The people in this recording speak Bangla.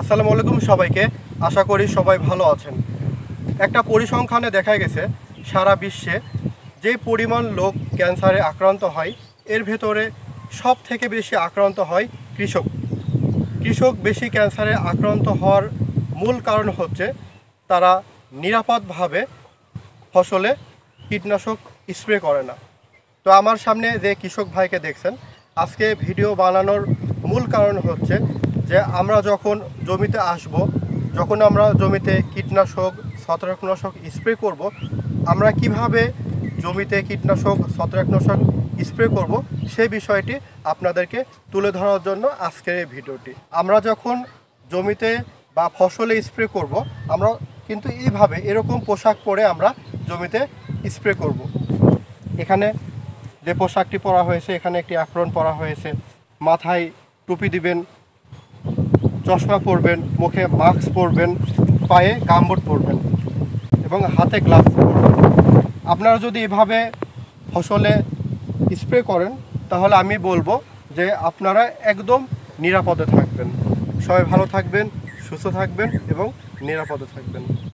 আসসালামু আলাইকুম সবাইকে। আশা করি সবাই ভালো আছেন। একটা পরিসংখ্যানে দেখা গেছে সারা বিশ্বে যে পরিমাণ লোক ক্যান্সারে আক্রান্ত হয় এর ভেতরে সব থেকে বেশি আক্রান্ত হয় কৃষক। কৃষক বেশি ক্যান্সারে আক্রান্ত হওয়ার মূল কারণ হচ্ছে তারা নিরাপদভাবে ফসলে কীটনাশক স্প্রে করে না। তো আমার সামনে যে কৃষক ভাইকে দেখছেন, আজকে ভিডিও বানানোর মূল কারণ হচ্ছে যে আমরা যখন জমিতে আসব, যখন আমরা জমিতে কীটনাশক ছত্রাকনাশক স্প্রে করব, আমরা কিভাবে জমিতে কীটনাশক ছত্রাকনাশক স্প্রে করব সেই বিষয়টি আপনাদেরকে তুলে ধরার জন্য আজকের এই ভিডিওটি। আমরা যখন জমিতে বা ফসলে স্প্রে করব, আমরা কিন্তু এইভাবে এরকম পোশাক পরে আমরা জমিতে স্প্রে করব। এখানে যে পোশাকটি পরা হয়েছে, এখানে একটি অ্যাপ্রন পরা হয়েছে, মাথায় টুপি দিবেন, চশমা পরবেন, মুখে মাস্ক পরবেন, পায়ে গামবুট পরবেন এবং হাতে গ্লাভস পরবেন। আপনারা যদি এভাবে ফসলে স্প্রে করেন তাহলে আমি বলবো যে আপনারা একদম নিরাপদে থাকবেন। সবাই ভালো থাকবেন, সুস্থ থাকবেন এবং নিরাপদে থাকবেন।